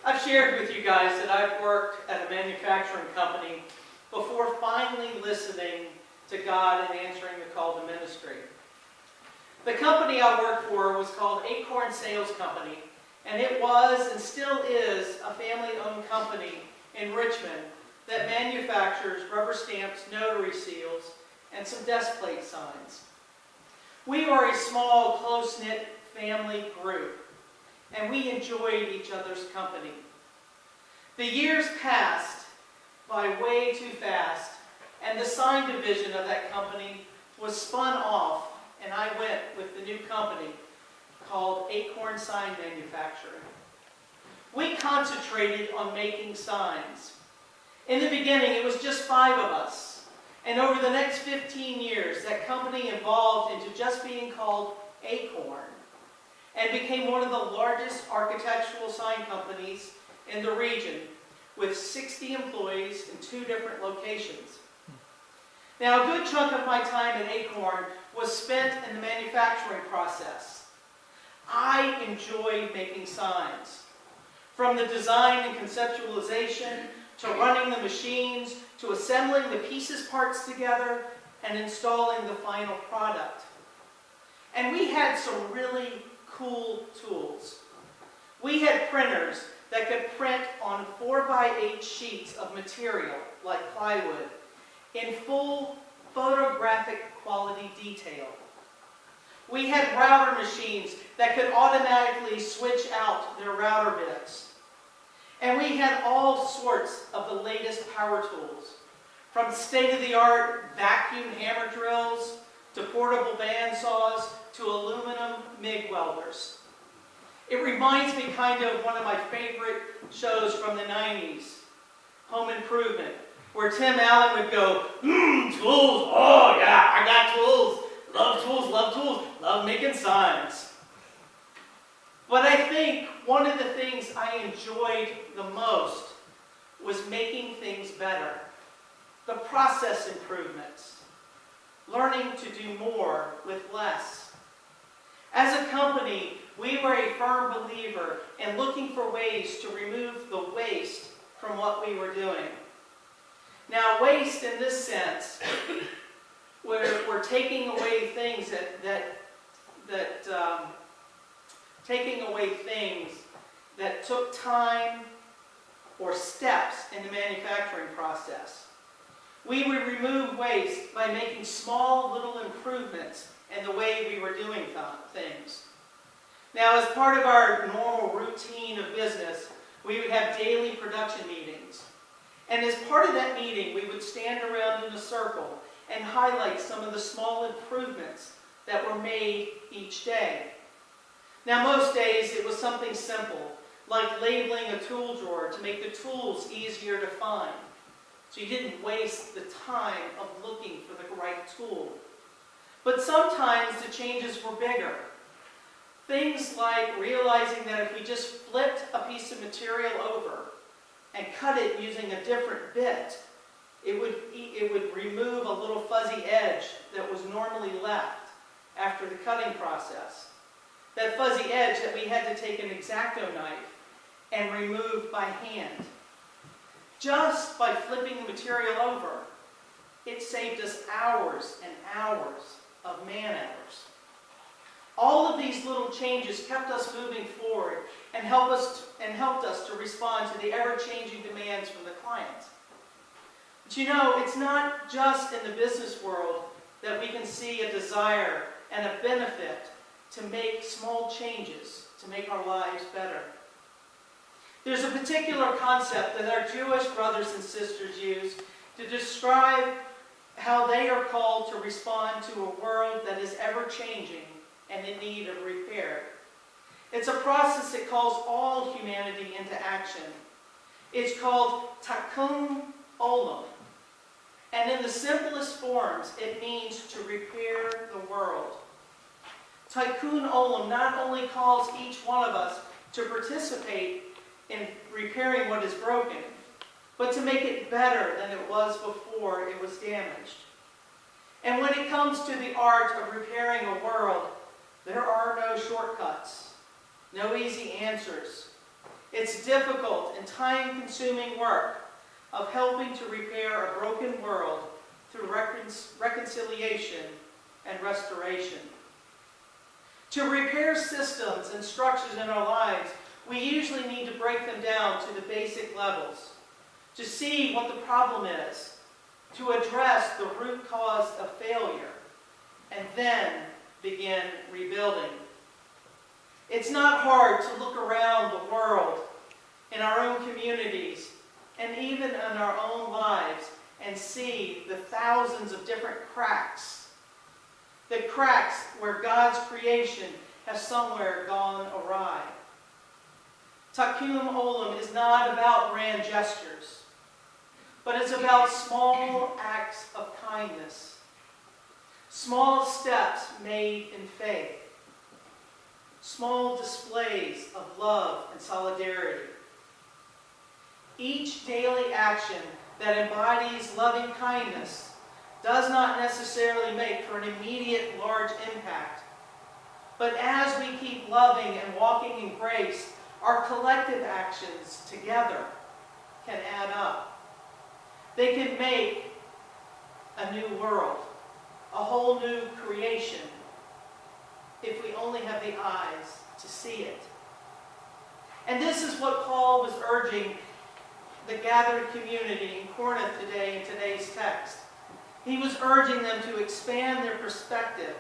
I've shared with you guys that I've worked at a manufacturing company before finally listening to God and answering the call to ministry. The company I worked for was called Acorn Sales Company, and it was and still is a family-owned company in Richmond that manufactures rubber stamps, notary seals, and some desk plate signs. We were a small, close-knit family group, and we enjoyed each other's company. The years passed by way too fast, and the sign division of that company was spun off, and I went with the new company called Acorn Sign Manufacturing. We concentrated on making signs. In the beginning, it was just 5 of us, and over the next 15 years, that company evolved into just being called Acorn, and became one of the largest architectural sign companies in the region, with 60 employees in 2 different locations. Now, a good chunk of my time at Acorn was spent in the manufacturing process. I enjoyed making signs. From the design and conceptualization, to running the machines, to assembling the pieces parts together, and installing the final product. And we had some really cool tools. We had printers that could print on 4x8 sheets of material, like plywood, in full photographic quality detail. We had router machines that could automatically switch out their router bits. And we had all sorts of the latest power tools, from state-of-the-art vacuum hammer drills, to portable bandsaws, to aluminum MIG welders. It reminds me kind of one of my favorite shows from the 90s, Home Improvement, where Tim Allen would go, tools, oh yeah, I got tools, love making signs. But I think one of the things I enjoyed the most was making things better. The process improvements. Learning to do more with less. As a company, we were a firm believer in looking for ways to remove the waste from what we were doing. Now, waste in this sense, we're taking away things that took time or steps in the manufacturing process. We would remove waste by making small little improvements in the way we were doing things. Now, as part of our normal routine of business, we would have daily production meetings. And as part of that meeting, we would stand around in a circle and highlight some of the small improvements that were made each day. Now, most days it was something simple, like labeling a tool drawer to make the tools easier to find, so you didn't waste the time of looking for the right tool. But sometimes the changes were bigger. Things like realizing that if we just flipped a piece of material over and cut it using a different bit, it would remove a little fuzzy edge that was normally left after the cutting process. That fuzzy edge that we had to take an X-Acto knife and remove by hand. Just by flipping the material over, it saved us hours and hours of man-hours. All of these little changes kept us moving forward and helped us to respond to the ever-changing demands from the client. But you know, it's not just in the business world that we can see a desire and a benefit to make small changes to make our lives better. There's a particular concept that our Jewish brothers and sisters use to describe how they are called to respond to a world that is ever-changing and in need of repair. It's a process that calls all humanity into action. It's called Tikkun Olam. And in the simplest forms, it means to repair the world. Tikkun Olam not only calls each one of us to participate in repairing what is broken, but to make it better than it was before it was damaged. And when it comes to the art of repairing a world, there are no shortcuts, no easy answers. It's difficult and time-consuming work of helping to repair a broken world through reconciliation and restoration. To repair systems and structures in our lives, we usually need to break them down to the basic levels, to see what the problem is, to address the root cause of failure, and then begin rebuilding. It's not hard to look around the world, in our own communities, and even in our own lives, and see the thousands of different cracks. The cracks where God's creation has somewhere gone awry. Tikkun Olam is not about grand gestures, but it's about small acts of kindness, small steps made in faith, small displays of love and solidarity. Each daily action that embodies loving kindness does not necessarily make for an immediate large impact. But as we keep loving and walking in grace, our collective actions together can add up. They can make a new world, a whole new creation, if we only have the eyes to see it. And this is what Paul was urging the gathered community in Corinth today in today's text. He was urging them to expand their perspective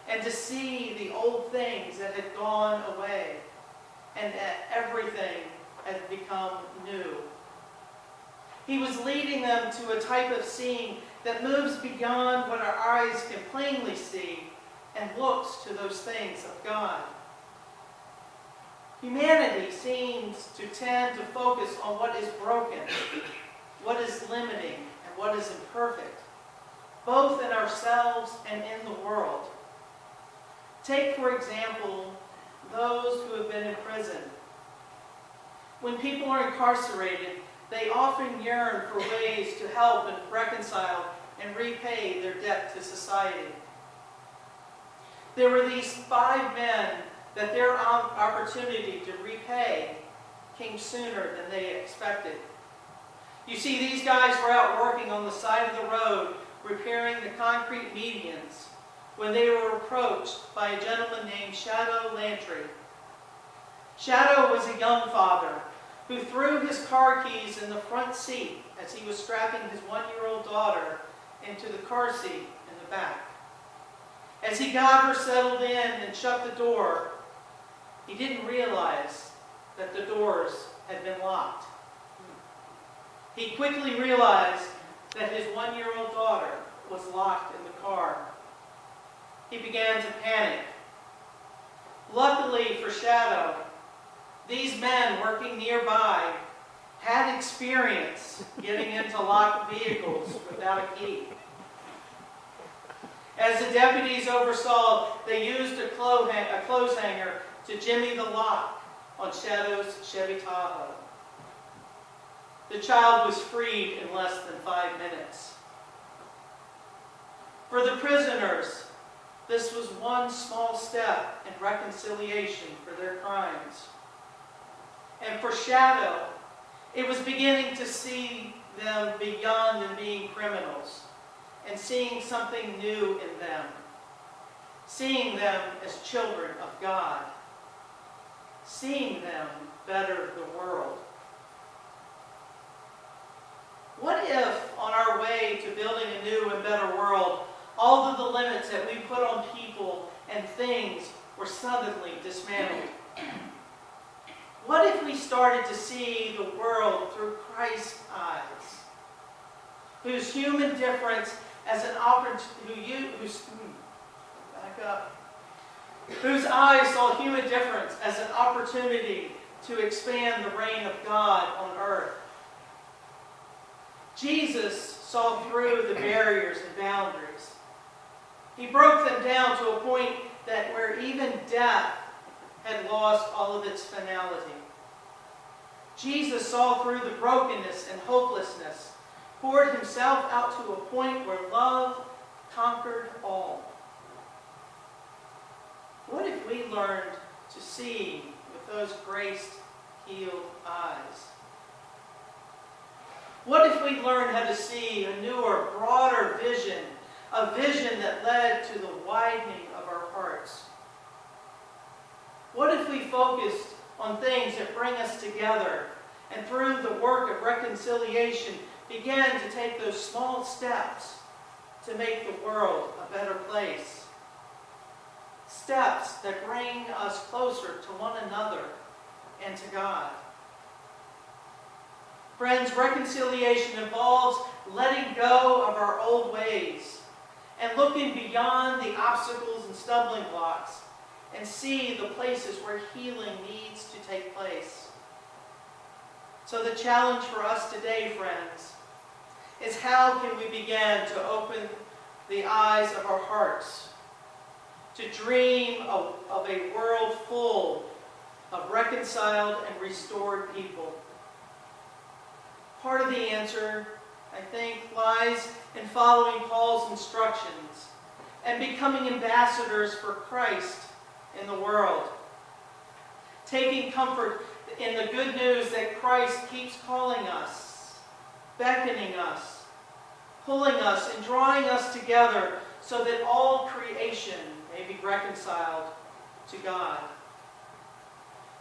and to see the old things that had gone away and that everything had become new. He was leading them to a type of seeing that moves beyond what our eyes can plainly see and looks to those things of God. Humanity seems to tend to focus on what is broken, what is limiting, and what is imperfect, both in ourselves and in the world. Take, for example, those who have been in prison. When people are incarcerated, they often yearn for ways to help and reconcile and repay their debt to society. There were these 5 men that their opportunity to repay came sooner than they expected. You see, these guys were out working on the side of the road, repairing the concrete medians, when they were approached by a gentleman named Shadow Lantry. Shadow was a young father who threw his car keys in the front seat as he was strapping his 1-year-old daughter into the car seat in the back. As he got her settled in and shut the door, he didn't realize that the doors had been locked. He quickly realized that his 1-year-old daughter was locked in the car. He began to panic. Luckily for Shadow, these men working nearby had experience getting into locked vehicles without a key. As the deputies oversaw, they used a clothes hanger to jimmy the lock on Shadow's Chevy Tahoe. The child was freed in less than 5 minutes. For the prisoners, this was one small step in reconciliation for their crimes. And for Shadow, it was beginning to see them beyond them being criminals and seeing something new in them, seeing them as children of God, seeing them better the world. What if, on our way to building a new and better world, all of the limits that we put on people and things were suddenly dismantled? What if we started to see the world through Christ's eyes, whose human difference as an opportunity, whose eyes saw human difference as an opportunity to expand the reign of God on earth? Jesus saw through the barriers and boundaries. He broke them down to a point that where even death had lost all of its finality. Jesus saw through the brokenness and hopelessness, poured himself out to a point where love conquered all. What if we learned to see with those graced healed eyes? What if we learned how to see a newer, broader vision, a vision that led to the widening of our hearts? What if we focused on things that bring us together, and through the work of reconciliation began to take those small steps to make the world a better place? Steps that bring us closer to one another and to God. Friends, reconciliation involves letting go of our old ways and looking beyond the obstacles and stumbling blocks and see the places where healing needs to take place. So the challenge for us today, friends, is how can we begin to open the eyes of our hearts to dream of a world full of reconciled and restored people? Part of the answer, I think, lies in following Paul's instructions and becoming ambassadors for Christ in the world. Taking comfort in the good news that Christ keeps calling us, beckoning us, pulling us, and drawing us together so that all creation may be reconciled to God.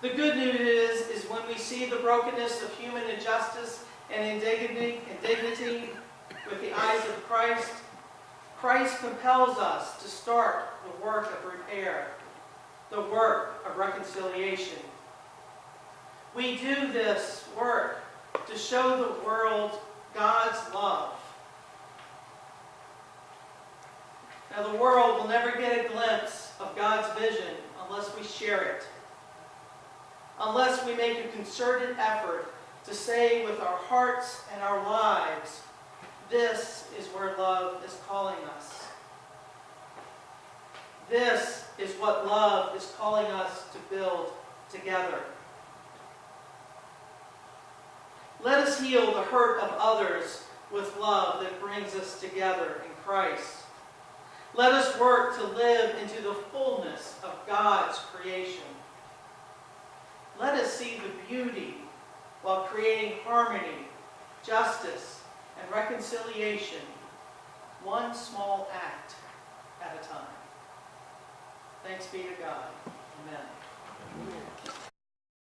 The good news is when we see the brokenness of human injustice and indignity with the eyes of Christ, Christ compels us to start the work of repair, the work of reconciliation. We do this work to show the world God's love. Now, the world will never get a glimpse of God's vision unless we share it, unless we make a concerted effort to say with our hearts and our lives, this is where love is calling us. This is what love is calling us to build together. Let us heal the hurt of others with love that brings us together in Christ. Let us work to live into the fullness of God's creation. Let us see the beauty while creating harmony, justice, and reconciliation, one small act at a time. Thanks be to God. Amen.